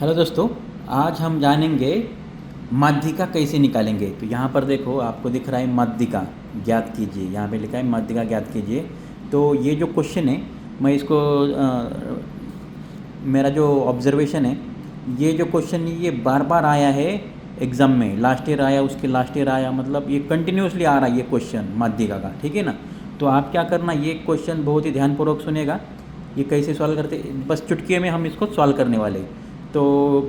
Hello दोस्तों, आज हम जानेंगे माध्यिका कैसे निकालेंगे। तो यहाँ पर देखो, आपको दिख रहा है माध्यिका ज्ञात कीजिए। यहाँ पे लिखा है माध्यिका ज्ञात कीजिए। तो ये जो क्वेश्चन है, मैं इसको मेरा जो ऑब्जर्वेशन है, ये जो क्वेश्चन ये बार बार आया है एग्ज़ाम में। लास्ट ईयर आया, उसके लास्ट ईयर आया, मतलब ये कंटिन्यूसली आ रहा है ये क्वेश्चन माध्यिका का। ठीक है ना। तो आप क्या करना, ये क्वेश्चन बहुत ही ध्यानपूर्वक सुनेगा। ये कैसे सॉल्व करते, बस चुटकी में हम इसको सॉल्व करने वाले। तो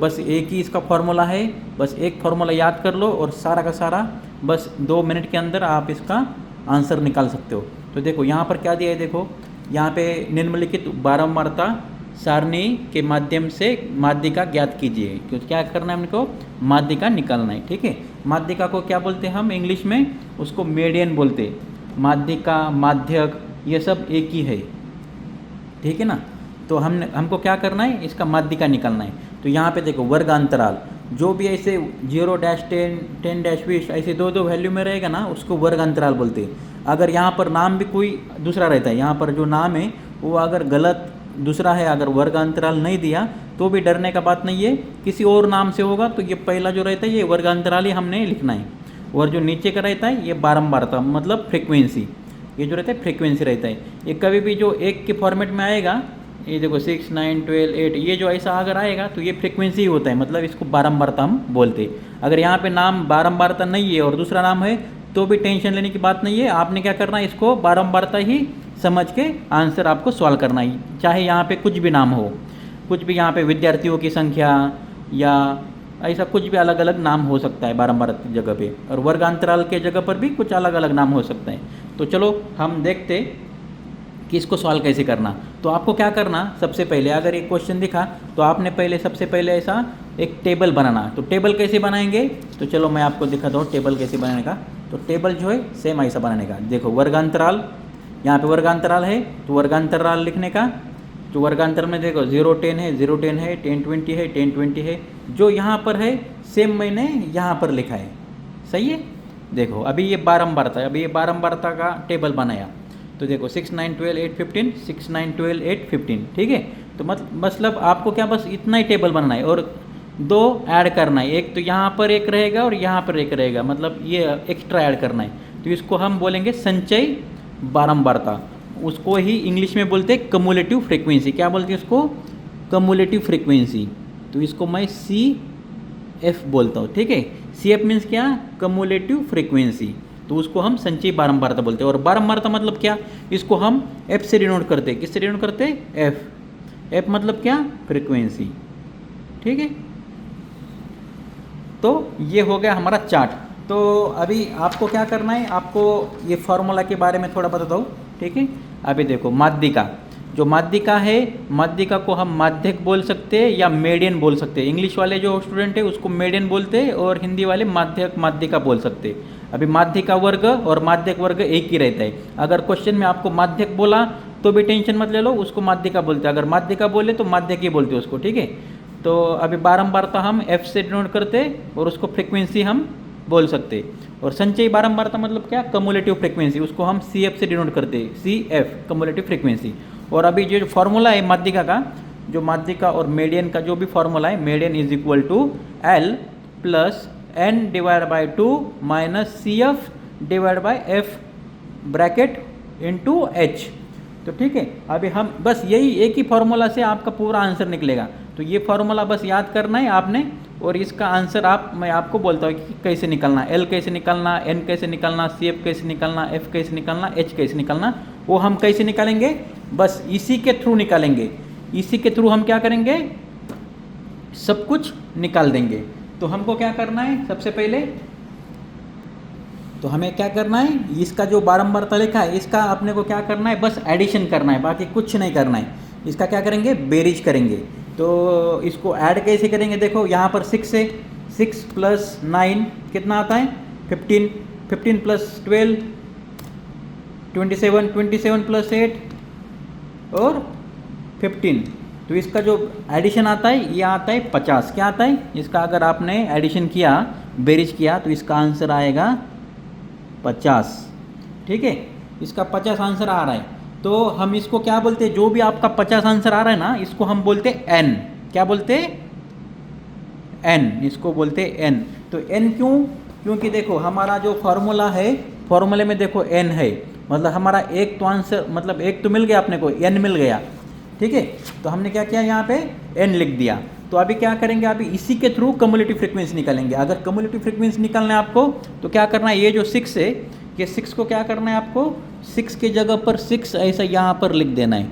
बस एक ही इसका फार्मूला है, बस एक फार्मूला याद कर लो और सारा का सारा बस 2 मिनट के अंदर आप इसका आंसर निकाल सकते हो। तो देखो यहाँ पर क्या दिया है, देखो यहाँ पे निम्नलिखित बारंबारता सारणी के माध्यम से माध्यिका ज्ञात कीजिए। क्योंकि क्या करना है हमको, माध्यिका निकालना है। ठीक है। माध्यिका को क्या बोलते हैं हम इंग्लिश में, उसको मीडियन बोलते। माध्यिका, माध्यक, ये सब एक ही है। ठीक है ना। तो हमको क्या करना है, इसका माध्यिका निकालना है। तो यहाँ पे देखो वर्गांतराल, जो भी ऐसे 0-10, 10-20 ऐसे 2-2 वैल्यू में रहेगा ना, उसको वर्गांतराल बोलते हैं। अगर यहाँ पर नाम भी कोई दूसरा रहता है, यहाँ पर जो नाम है वो अगर गलत दूसरा है, अगर वर्गांतराल नहीं दिया तो भी डरने का बात नहीं है। किसी और नाम से होगा तो ये पहला जो रहता है ये वर्गांतराल ही हमने लिखना है। और जो नीचे का रहता है ये बारंबारता, मतलब फ्रीक्वेंसी। ये जो रहता है फ्रीक्वेंसी रहता है। ये कभी भी जो एक के फॉर्मेट में आएगा, ये देखो 6, 9, 12, 8, ये जो ऐसा अगर आएगा तो ये फ्रीक्वेंसी ही होता है, मतलब इसको बारंबारता हम बोलते हैं। अगर यहाँ पे नाम बारंबारता नहीं है और दूसरा नाम है तो भी टेंशन लेने की बात नहीं है। आपने क्या करना है, इसको बारंबारता ही समझ के आंसर आपको सॉल्व करना ही, चाहे यहाँ पे कुछ भी नाम हो, कुछ भी यहाँ पे विद्यार्थियों की संख्या या ऐसा कुछ भी अलग अलग नाम हो सकता है बारंबारता की जगह पे, और वर्गांतराल के जगह पर भी कुछ अलग अलग नाम हो सकते हैं। तो चलो हम देखते कि इसको सॉल्व कैसे करना। तो आपको क्या करना, सबसे पहले अगर एक क्वेश्चन दिखा तो आपने पहले सबसे पहले ऐसा एक टेबल बनाना। तो टेबल कैसे बनाएंगे, तो चलो मैं आपको दिखाता हूँ टेबल कैसे बनाने का। तो टेबल जो है सेम ऐसा बनाने का। देखो वर्गांतराल, यहाँ पे वर्गांतराल है तो वर्गांतराल लिखने का। जो वर्गांतर में देखो 0-10 है, 0-10 है, 10-20 है, 10-20 है। जो यहाँ पर है सेम मैंने यहाँ पर लिखा है। सही है। देखो अभी ये बारंबारता है, अभी ये बारंबारता का टेबल बनाया। तो देखो 6, 9, 12, 8, 15, 6, 9, 12, 8, 15। ठीक है। तो मतलब आपको क्या बस इतना ही टेबल बनाना है और 2 ऐड करना है। एक तो यहाँ पर एक रहेगा और यहाँ पर एक रहेगा, मतलब ये एक्स्ट्रा ऐड करना है। तो इसको हम बोलेंगे संचय बारंबारता। उसको ही इंग्लिश में बोलते हैं कम्युलेटिव फ्रीक्वेंसी। क्या बोलते हैं उसको, कम्युलेटिव फ्रीक्वेंसी। तो इसको मैं CF बोलता हूँ। ठीक है। CF मीन्स क्या, कम्युलेटिव फ्रीक्वेंसी। तो उसको हम संचयी बारंबारता बोलते हैं। और बारंबारता मतलब क्या, इसको हम F से डिनोट करते हैं। किससे डिनोट करते हैं, F मतलब क्या, फ्रीक्वेंसी। ठीक है। तो ये हो गया हमारा चार्ट। तो अभी आपको क्या करना है, आपको ये फॉर्मूला के बारे में थोड़ा बताता हूँ। ठीक है। अभी देखो माध्यिका, जो माध्यिका है, माध्यिका को हम माध्यक बोल सकते हैं या मेडियन बोल सकते हैं। इंग्लिश वाले जो स्टूडेंट है उसको मेडियन बोलते हैं और हिंदी वाले माध्यक, माध्यिका बोल सकते हैं। अभी माध्यिका वर्ग और माध्यक वर्ग एक ही रहता है। अगर क्वेश्चन में आपको माध्यक बोला तो भी टेंशन मत ले लो, उसको माध्यिका बोलते हैं। अगर माध्यिका बोले तो माध्यक ही बोलते हैं उसको। ठीक है। तो अभी बारंबारता हम F से डिनोट करते और उसको फ्रीक्वेंसी हम बोल सकते। और संचयी बारंबारता मतलब क्या, कम्युलेटिव फ्रीक्वेंसी, उसको हम CF से डिनोट करते, CF कम्युलेटिव फ्रीक्वेंसी। और अभी जो फार्मूला है माध्यिका का, जो माध्यिका और मेडियन का जो भी फार्मूला है, median is equal to L plus N divide by 2 minus CF divide by F bracket into H। तो ठीक है। अभी हम बस यही एक ही फार्मूला से आपका पूरा आंसर निकलेगा। तो ये फार्मूला बस याद करना है आपने, और इसका आंसर मैं आपको बोलता हूँ कि कैसे निकालना, L कैसे निकालना, N कैसे निकालना, CF कैसे निकालना, F कैसे निकालना, H कैसे निकालना। वो हम कैसे निकालेंगे, बस इसी के थ्रू निकालेंगे। इसी के थ्रू हम क्या करेंगे, सब कुछ निकाल देंगे। तो हमको क्या करना है, सबसे पहले तो हमें क्या करना है, इसका जो बारंबारता लिखा है इसका अपने को क्या करना है, बस एडिशन करना है, बाकी कुछ नहीं करना है। इसका क्या करेंगे, बेरीज करेंगे। तो इसको ऐड कैसे करेंगे, देखो यहाँ पर 6 है, 6 प्लस 9 कितना आता है, 15, 15 प्लस 12 27, 27 प्लस 8 और 15। तो इसका जो एडिशन आता है ये आता है 50। क्या आता है इसका, अगर आपने एडिशन किया, बेरीज किया, तो इसका आंसर आएगा 50। ठीक है। इसका 50 आंसर आ रहा है। तो हम इसको क्या बोलते हैं, जो भी आपका 50 आंसर आ रहा है ना, इसको हम बोलते हैं N। क्या बोलते हैं, n, इसको बोलते हैं n। तो n क्यों? क्योंकि देखो हमारा जो फार्मूला है, फार्मूले में देखो n है, मतलब हमारा एक तो आंसर, मतलब एक तो मिल गया अपने को, n मिल गया, ठीक है। तो हमने क्या किया, यहाँ पे n लिख दिया। तो अभी क्या करेंगे, अभी इसी के थ्रू कम्युलेटिव फ्रीक्वेंसी निकालेंगे। अगर कम्युलेटिव फ्रीक्वेंसी निकालना है आपको तो क्या करना है, ये जो 6 है, ये 6 को क्या करना है आपको, 6 के जगह पर 6 ऐसा यहाँ पर लिख देना है,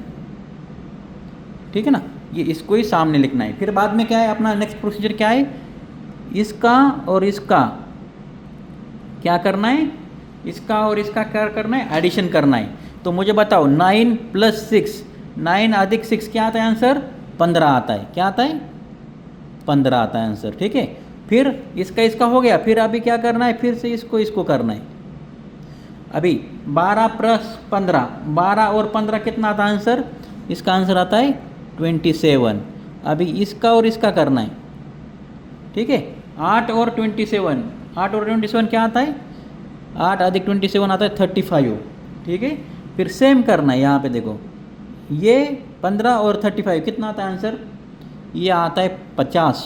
ठीक है ना। ये इसको ही सामने लिखना है। फिर बाद में क्या है, अपना नेक्स्ट प्रोसीजर क्या है, इसका और इसका क्या करना है, इसका और इसका क्या करना है, एडिशन करना है। तो मुझे बताओ 9 + 6, 9 + 6 क्या आता है आंसर, 15 आता है। क्या आता है, 15 आता है आंसर, ठीक है। फिर इसका इसका हो गया, फिर अभी क्या करना है, फिर से इसको इसको करना है। अभी 12 + 15, 12 और 15 कितना आता है आंसर, इसका आंसर आता है 27। अभी इसका और इसका करना है, ठीक है। 8 और 27, 8 और 27 क्या आता है, 8 + 27 आता है 35, ठीक है। फिर सेम करना है, यहाँ पे देखो ये 15 और 35 कितना आता है आंसर, ये आता है 50।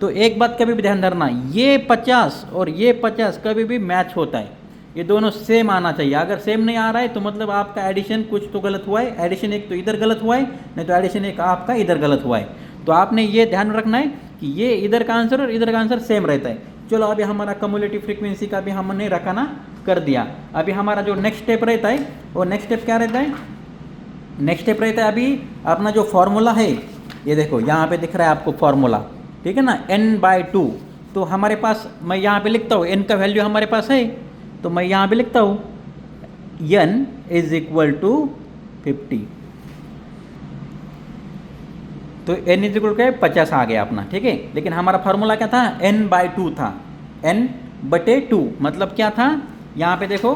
तो एक बात कभी भी ध्यान रखना, ये 50 और ये 50 कभी भी मैच होता है, ये दोनों सेम आना चाहिए। अगर सेम नहीं आ रहा है तो मतलब आपका एडिशन कुछ तो गलत हुआ है, एडिशन एक तो इधर गलत हुआ है, नहीं तो एडिशन एक आपका इधर गलत हुआ है। तो आपने ये ध्यान रखना है कि ये इधर का आंसर और इधर का आंसर सेम रहता है। चलो अभी हमारा कम्युलेटिव फ्रीक्वेंसी का भी हमने रखना कर दिया। अभी हमारा जो नेक्स्ट स्टेप रहता है, वो नेक्स्ट स्टेप क्या रहता है, नेक्स्ट स्टेप रहता है अभी अपना जो फॉर्मूला है, ये देखो यहाँ पे दिख रहा है आपको फॉर्मूला, ठीक है ना, n/2। तो हमारे पास, मैं यहाँ पे लिखता हूँ n का वैल्यू हमारे पास है, तो मैं यहाँ पे लिखता हूँ n = 50। तो n = 50 आ गया अपना, ठीक है। लेकिन हमारा फार्मूला क्या था, n/2 था, n/2 मतलब क्या था, यहाँ पे देखो,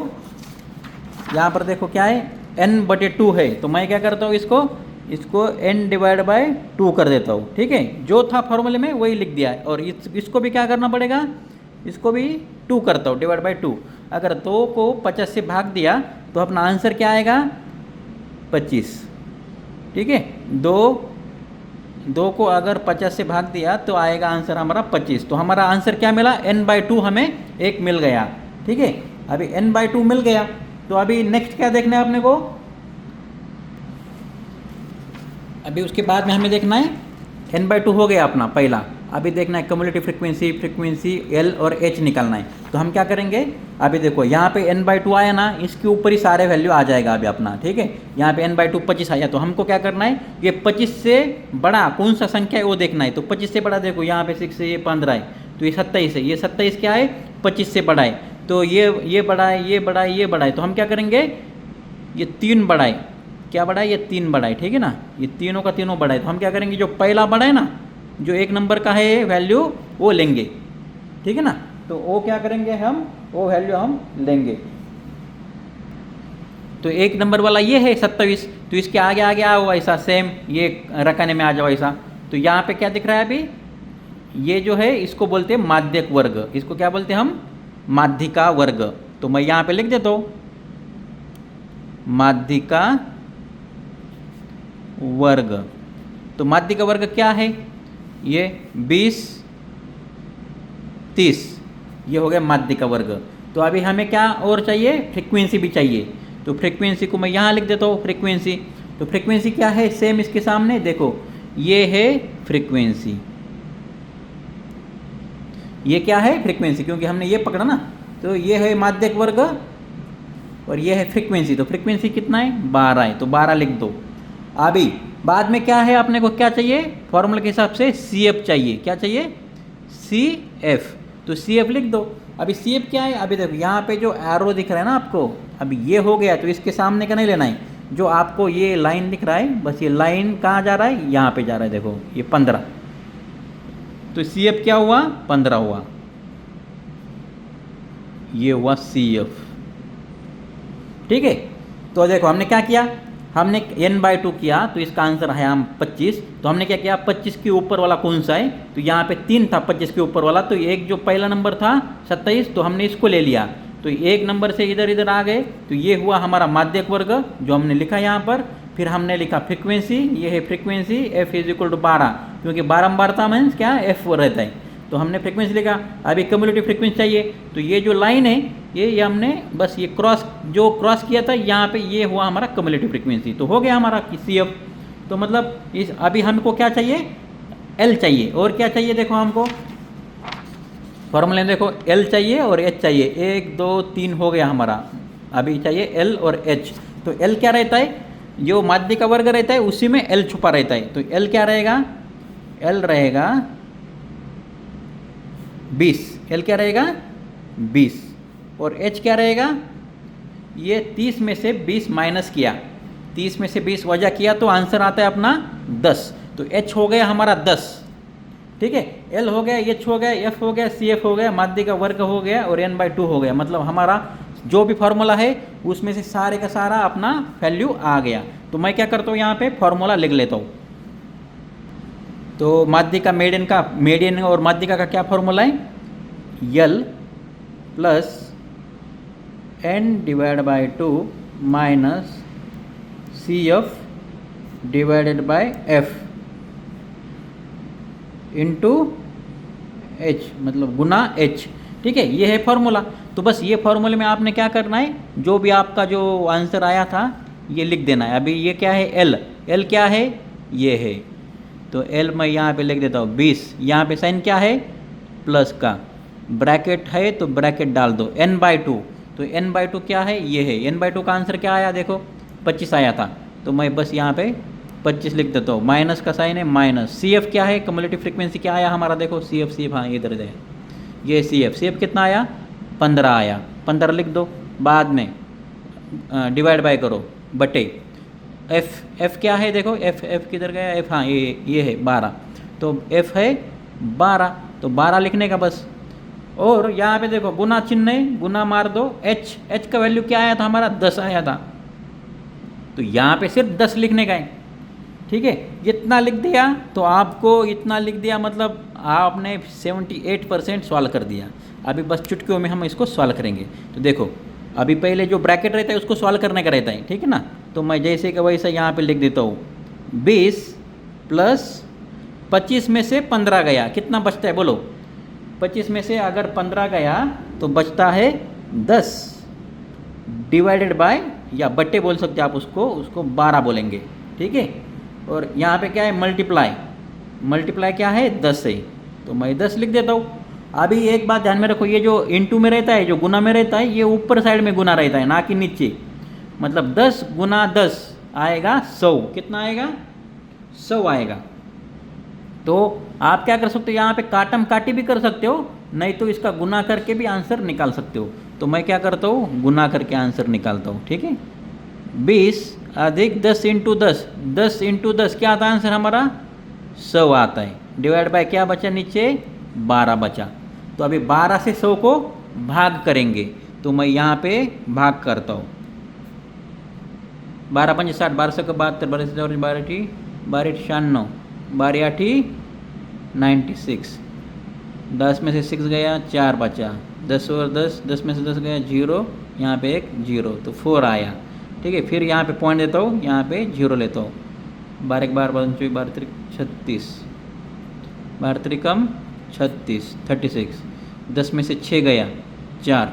यहाँ पर देखो क्या है, n/2 है। तो मैं क्या करता हूँ, इसको n/2 कर देता हूँ, ठीक है। जो था फॉर्मूले में वही लिख दिया है। और इसको भी क्या करना पड़ेगा, इसको भी 2 करता हूँ, /2। अगर 2 को 50 से भाग दिया तो अपना आंसर क्या आएगा, 25, ठीक है। 2 को अगर 50 से भाग दिया तो आएगा आंसर हमारा 25। तो हमारा आंसर क्या मिला, n/2 हमें एक मिल गया, ठीक है। अभी n/2 मिल गया, तो अभी नेक्स्ट क्या देखना है अपने को, अभी उसके बाद में हमें देखना है, n/2 हो गया अपना पहला। अभी देखना है कम्युलेटिव फ्रीक्वेंसी L और H निकालना है। तो हम क्या करेंगे, अभी देखो यहाँ पे n/2 आया ना, इसके ऊपर ही सारे वैल्यू आ जाएगा अभी अपना, ठीक है। यहाँ पे n/2 25 आया, तो हमको क्या करना है, ये 25 से बड़ा कौन सा संख्या है वो देखना है। तो 25 से बड़ा देखो यहाँ पे 6 है, ये 15 है, तो ये 27 है, ये 27 क्या है, 25 से बड़ा है। तो ये बड़ा है, ये बड़ा है, ये बड़ा है। तो हम क्या करेंगे, ये 3 बड़ा है, क्या बड़ा है, ये 3 बड़ा है, ठीक है ना। ये तीनों का तीनों बड़ा है। तो हम क्या करेंगे, जो पहला बड़ा है ना, जो 1 नंबर का है वैल्यू वो लेंगे, ठीक है ना। तो वो क्या करेंगे हम, वो वैल्यू हम लेंगे। तो 1 नंबर वाला ये है 27, तो इसके आगे आगे आओ ऐसा सेम, ये रखने में आ जाओ ऐसा। तो यहाँ पे क्या दिख रहा है अभी, ये जो है इसको बोलते हैं माध्यक वर्ग। इसको क्या बोलते हैं हम, माध्यिका वर्ग। तो मैं यहाँ पे लिख देता हूँ माध्यिका वर्ग। तो माध्यिका वर्ग क्या है, ये 20, 30, ये हो गया माध्यिका वर्ग। तो अभी हमें क्या और चाहिए, फ्रीक्वेंसी भी चाहिए। तो फ्रीक्वेंसी को मैं यहाँ लिख देता हूँ फ्रीक्वेंसी। तो फ्रीक्वेंसी क्या है, सेम इसके सामने देखो, ये है फ्रीक्वेंसी, ये क्या है फ्रीक्वेंसी, क्योंकि हमने ये पकड़ा ना। तो ये है माध्यक वर्ग और ये है फ्रीक्वेंसी। तो फ्रीक्वेंसी कितना है, 12 है, तो 12 लिख दो। अभी बाद में क्या है, अपने को क्या चाहिए, फॉर्मूला के हिसाब से CF चाहिए। क्या चाहिए, CF। तो CF लिख दो। अभी CF क्या है, अभी देखो यहाँ पे जो एरो दिख रहा है ना आपको, अभी ये हो गया, तो इसके सामने का नहीं लेना है। जो आपको ये लाइन दिख रहा है, बस ये लाइन कहाँ जा रहा है, यहाँ पे जा रहा है, देखो ये 15। तो CF क्या हुआ, 15 हुआ, ये हुआ CF, ठीक है। तो देखो हमने क्या किया, हमने n/2 किया, तो इसका आंसर है हम 25। तो हमने क्या किया, 25 के ऊपर वाला कौन सा है, तो यहाँ पे 3 था 25 के ऊपर वाला। तो एक जो पहला नंबर था 27, तो हमने इसको ले लिया। तो एक नंबर से इधर इधर आ गए, तो ये हुआ हमारा माध्यक वर्ग जो हमने लिखा यहाँ पर। फिर हमने लिखा फ्रीक्वेंसी, ये है फ्रीक्वेंसी, F = 12, क्योंकि बारंबारता मीन्स क्या, F रहता है। तो हमने फ्रीक्वेंसी लिखा। अभी क्यूमुलेटिव फ्रीक्वेंसी चाहिए, तो ये जो लाइन है ये हमने बस ये क्रॉस किया था यहाँ पे, ये हुआ हमारा क्यूमुलेटिव फ्रीक्वेंसी। तो हो गया हमारा CF। तो मतलब इस अभी हमको क्या चाहिए, L चाहिए। और क्या चाहिए देखो हमको फॉर्मूले देखो, L चाहिए और H चाहिए। 1 2 3 हो गया हमारा। अभी चाहिए L और H। तो L क्या रहता है, जो माध्य का वर्ग रहता है उसी में L छुपा रहता है। तो L क्या रहेगा, L रहेगा 20। L क्या रहेगा 20। और H क्या रहेगा, ये 30 में से 20 माइनस किया, 30 में से 20 वजह किया तो आंसर आता है अपना 10। तो H हो गया हमारा 10। ठीक है, L हो गया, H हो गया, F हो गया, CF हो गया, माध्य का वर्ग हो गया और n/2 हो गया। मतलब हमारा जो भी फार्मूला है उसमें से सारे का सारा अपना वैल्यू आ गया। तो मैं क्या करता हूँ यहाँ पे फार्मूला लिख लेता हूँ। तो माध्यिका मीडियन और माध्यिका का क्या फार्मूला है, L plus n/2 minus CF divided by F into H, मतलब गुना H। ठीक है, ये है फॉर्मूला। तो बस ये फॉर्मूले में आपने क्या करना है, जो भी आपका जो आंसर आया था ये लिख देना है। अभी ये क्या है, L क्या है, ये है। तो L मैं यहाँ पे लिख देता हूँ 20। यहाँ पे साइन क्या है, प्लस का, ब्रैकेट है तो ब्रैकेट डाल दो, n/2। तो n/2 क्या है, ये है। n/2 का आंसर क्या आया देखो, 25 आया था। तो मैं बस यहाँ पे 25 लिख देता हूँ, माइनस का साइन है माइनस। CF क्या है, क्यूमुलेटिव फ्रीक्वेंसी क्या आया हमारा देखो, CF हाँ इधर है, ये CF कितना आया, 15 आया। 15 लिख दो, बाद में डिवाइड बाय करो बटे F क्या है देखो, F किधर गया, F हाँ ये है 12। तो F है 12, तो 12 लिखने का बस। और यहाँ पे देखो गुना चिन्ह है, गुना मार दो। H का वैल्यू क्या आया था हमारा, 10 आया था। तो यहाँ पे सिर्फ 10 लिखने का है। ठीक है, इतना लिख दिया तो आपको इतना लिख दिया, मतलब आपने 78% सॉल्व कर दिया। अभी बस चुटकियों में हम इसको सॉल्व करेंगे। तो देखो अभी पहले जो ब्रैकेट रहता है उसको सॉल्व करने का रहता है, ठीक है ना। तो मैं जैसे कि वैसा यहाँ पे लिख देता हूँ, 20 प्लस 25 में से 15 गया, कितना बचता है बोलो। 25 में से अगर 15 गया तो बचता है 10, डिवाइडेड बाय या बट्टे बोल सकते हैं आप उसको 12 बोलेंगे। ठीक है, और यहाँ पे क्या है, मल्टीप्लाई क्या है, 10 है। तो मैं 10 लिख देता हूँ। अभी एक बात ध्यान में रखो, ये जो इनटू में रहता है, जो गुना में रहता है, ये ऊपर साइड में गुना रहता है, ना कि नीचे। मतलब 10 गुना 10 आएगा 100। कितना आएगा, 100 आएगा। तो आप क्या कर सकते हो, यहाँ पे काटम काटी भी कर सकते हो, नहीं तो इसका गुना करके भी आंसर निकाल सकते हो। तो मैं क्या करता हूँ, गुना करके आंसर निकालता हूँ। ठीक है, 20 अधिक 10 इंटू 10, 10 इंटू 10 क्या आता है आंसर हमारा, 100 आता है। डिवाइड बाय क्या बचा नीचे, 12 बचा। तो अभी 12 से 100 को भाग करेंगे। तो मैं यहाँ पे भाग करता हूँ, 12 पंच 60, 12 से 72, 12 से 12 96, 12 8 96, 10 में से 6 गया, 4 बचा, 10 और 10 में से 10 गया 0, यहाँ पे एक 0, तो 4 आया। ठीक है, फिर यहाँ पे पॉइंट देता हूँ, यहाँ पे 0 लेता हूँ। 12 1 12 24 12 3 36, 12 3 36, 36, 10 में से 6 गया 4,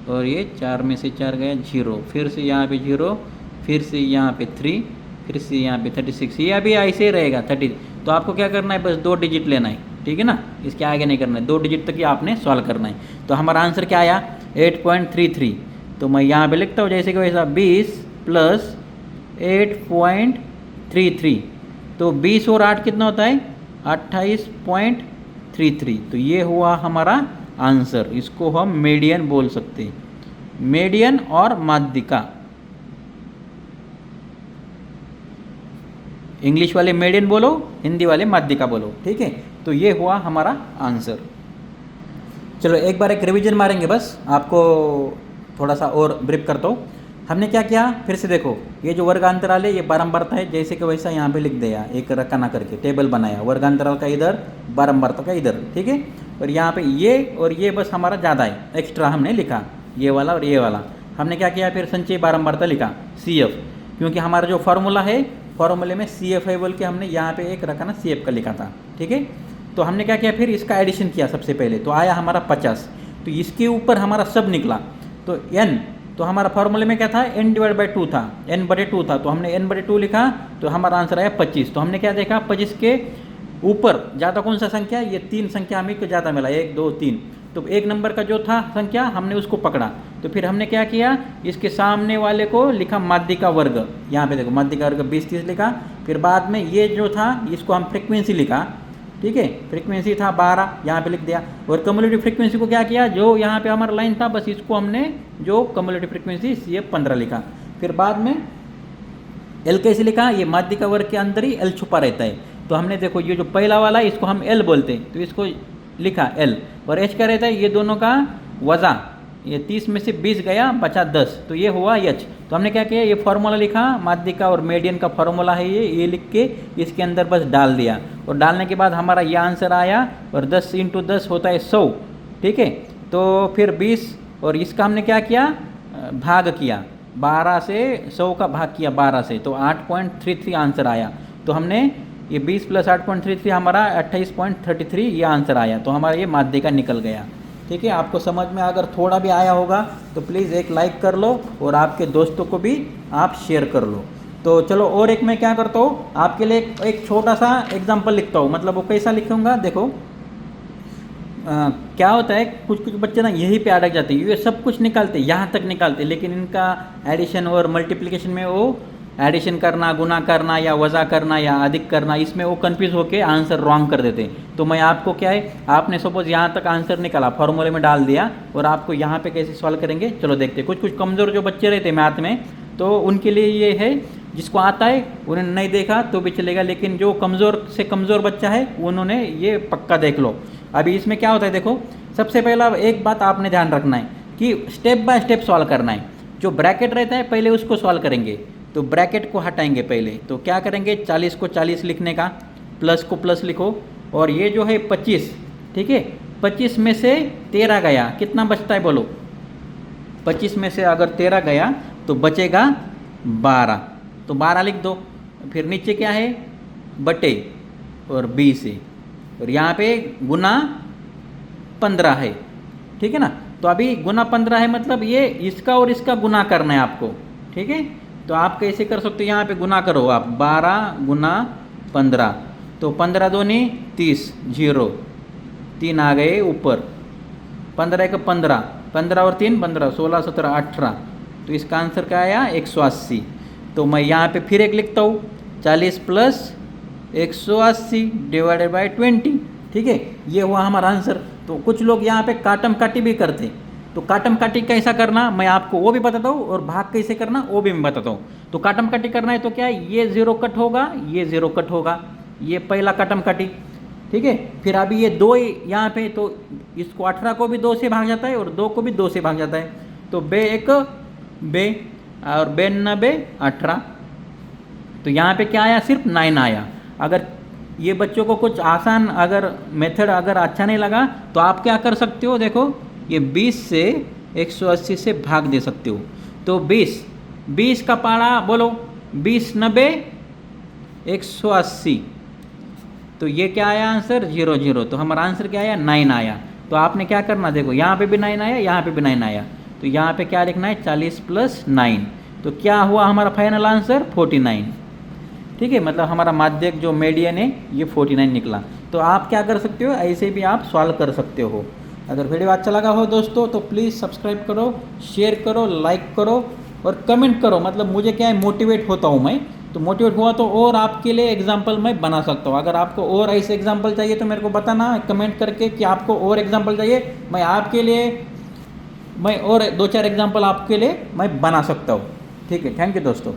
और ये 4 में से 4 गया 0, फिर से यहाँ पे 0, फिर से यहाँ पे 3, फिर से यहाँ पे 36। ये अभी ऐसे ही रहेगा 30। तो आपको क्या करना है, बस 2 डिजिट लेना है। ठीक है ना, इसके आगे नहीं करना है, 2 डिजिट तक ही आपने सॉल्व करना है। तो हमारा आंसर क्या आया, 8.33। तो मैं यहाँ पे लिखता हूँ जैसे कि वैसा, 20 प्लस 8.33। तो 20 और 8 कितना होता है, 28.33। तो ये हुआ हमारा आंसर। इसको हम मीडियन बोल सकते हैं, मीडियन और माध्यिका। इंग्लिश वाले मीडियन बोलो, हिंदी वाले माध्यिका बोलो। ठीक है, तो ये हुआ हमारा आंसर। चलो एक बार एक रिवीजन मारेंगे, बस आपको थोड़ा सा और ब्रीफ करता हूँ। हमने क्या किया, फिर से देखो, ये जो वर्गांतराल है ये बारंबारता है, जैसे कि वैसा यहाँ पे लिख दिया, एक रखा ना करके टेबल बनाया, वर्गांतराल का इधर, बारंबारता का इधर। ठीक है, और यहाँ पे ये और ये बस हमारा ज़्यादा है, एक्स्ट्रा हमने लिखा, ये वाला और ये वाला। हमने क्या किया, फिर संचय बारंबारता लिखा, CF, क्योंकि हमारा जो फार्मूला है, फार्मूले में CF है बोल के हमने यहाँ पे एक रखा ना, CF का लिखा था। ठीक है, तो हमने क्या किया, फिर इसका एडिशन किया सबसे पहले, तो आया हमारा 50। तो इसके ऊपर हमारा सब निकला, तो n, तो हमारा फॉर्मूले में क्या था, n/2 था, n/2 था, तो हमने n/2 लिखा, तो हमारा आंसर आया 25। तो हमने क्या देखा, 25 के ऊपर ज़्यादा कौन सा संख्या, ये 3 संख्या हमें को ज़्यादा मिला, 1 2 3। तो एक नंबर का जो था संख्या हमने उसको पकड़ा, तो फिर हमने क्या किया, इसके सामने वाले को लिखा माध्य का वर्ग। यहाँ पे देखो माध्य का वर्ग 20 30 लिखा। फिर बाद में ये जो था इसको हम फ्रीक्वेंसी लिखा, ठीक है, फ्रीक्वेंसी था 12, यहाँ पे लिख दिया। और कम्युलेटिव फ्रीक्वेंसी को क्या किया, जो यहाँ पे हमारा लाइन था बस इसको हमने जो कम्युलेटिव फ्रीक्वेंसी ये 15 लिखा। फिर बाद में एल कैसे लिखा, ये माध्य का वर्ग के अंदर ही एल छुपा रहता है, तो हमने देखो ये जो पहला वाला है इसको हम एल बोलते हैं, तो इसको लिखा एल। और एच क्या रहता है, ये दोनों का वज़ा, ये 30 में से 20 गया, बचा 10, तो ये हुआ एच। तो हमने क्या किया, ये फार्मूला लिखा माध्य का और मीडियन का फार्मूला है ये लिख के इसके अंदर बस डाल दिया। और डालने के बाद हमारा ये आंसर आया, और 10 × 10 होता है 100, ठीक है। तो फिर 20, और इसका हमने क्या किया, भाग किया, 12 से 100 का भाग किया 12 से, तो 8.33 आंसर आया। तो हमने ये 20 + 8.33 हमारा 28.33 ये आंसर आया। तो हमारा ये माध्य का निकल गया, ठीक है। आपको समझ में अगर थोड़ा भी आया होगा तो प्लीज़ एक लाइक कर लो, और आपके दोस्तों को भी आप शेयर कर लो। तो चलो, और एक मैं क्या करता हूँ, आपके लिए एक छोटा सा एग्जाम्पल लिखता हूँ। मतलब वो कैसा लिखूँगा, देखो क्या होता है, कुछ कुछ बच्चे ना यहीं पे अटक जाते हैं, ये सब कुछ निकालते यहाँ तक निकालते, लेकिन इनका एडिशन और मल्टीप्लिकेशन में वो एडिशन करना, गुना करना या वज़ा करना या अधिक करना, इसमें वो कंफ्यूज होकर आंसर रॉन्ग कर देते हैं। तो मैं आपको क्या है, आपने सपोज यहाँ तक आंसर निकाला, फॉर्मूले में डाल दिया, और आपको यहाँ पे कैसे सॉल्व करेंगे चलो देखते हैं। कुछ कुछ कमज़ोर जो बच्चे रहते हैं मैथ में, तो उनके लिए ये है, जिसको आता है उन्होंने नहीं देखा तो भी चलेगा, लेकिन जो कमज़ोर से कमज़ोर बच्चा है उन्होंने ये पक्का देख लो। अभी इसमें क्या होता है, देखो सबसे पहला एक बात आपने ध्यान रखना है कि स्टेप बाय स्टेप सॉल्व करना है। जो ब्रैकेट रहता है पहले उसको सॉल्व करेंगे, तो ब्रैकेट को हटाएंगे पहले, तो क्या करेंगे, 40 को 40 लिखने का, प्लस को प्लस लिखो, और ये जो है 25, ठीक है, 25 में से 13 गया, कितना बचता है बोलो, 25 में से अगर 13 गया तो बचेगा 12, तो 12 लिख दो। फिर नीचे क्या है, बटे और 20 है, और यहाँ पे गुना 15 है, ठीक है ना। तो अभी गुना 15 है, मतलब ये इसका और इसका गुना करना है आपको, ठीक है। तो आप कैसे कर सकते हो, यहाँ पे गुना करो आप, 12 × 15, तो 15 दूनी 30, 0 3 आ गए ऊपर, 15 × 15, 15 और 3 15, 16 17 18, तो इसका आंसर क्या आया 180। तो मैं यहाँ पे फिर एक लिखता हूँ, 40 + 180 / 20, ठीक है, ये हुआ हमारा आंसर। तो कुछ लोग यहाँ पे काटम काटी भी करते, तो काटम काटी कैसा करना मैं आपको वो भी बताता हूँ, और भाग कैसे करना वो भी मैं बताता हूँ। तो काटम काटी करना है तो क्या है, ये 0 कट होगा, ये 0 कट होगा, ये पहला काटम काटी, ठीक है। फिर अभी ये 2 यहाँ पे, तो इसको 18 को भी 2 से भाग जाता है और 2 को भी 2 से भाग जाता है, तो बे 1 बे और बे 9 बे 18, तो यहाँ पे क्या आया, सिर्फ 9 आया। अगर ये बच्चों को कुछ आसान अगर मेथड अगर अच्छा नहीं लगा तो आप क्या कर सकते हो, देखो ये 20 से 180 से भाग दे सकते हो, तो 20 का पारा बोलो, 20 90 180, तो ये क्या आया आंसर 0 0, तो हमारा आंसर क्या आया 9 आया। तो आपने क्या करना, देखो यहाँ पे भी 9 आया, यहाँ पे भी 9 आया, तो यहाँ पे क्या लिखना है 40 + 9, तो क्या हुआ हमारा फाइनल आंसर 49, ठीक है। मतलब हमारा माध्यक जो मीडियन है ये 49 निकला। तो आप क्या कर सकते हो, ऐसे भी आप सॉल्व कर सकते हो। अगर वीडियो अच्छा लगा हो दोस्तों तो प्लीज़ सब्सक्राइब करो, शेयर करो, लाइक करो और कमेंट करो। मतलब मुझे क्या है, मोटिवेट होता हूँ मैं, तो मोटिवेट हुआ तो और आपके लिए एग्जाम्पल मैं बना सकता हूँ। अगर आपको और ऐसे एग्जाम्पल चाहिए तो मेरे को बताना कमेंट करके कि आपको और एग्जाम्पल चाहिए, मैं आपके लिए मैं और 2-4 एग्जाम्पल आपके लिए मैं बना सकता हूँ, ठीक है। थैंक यू दोस्तों।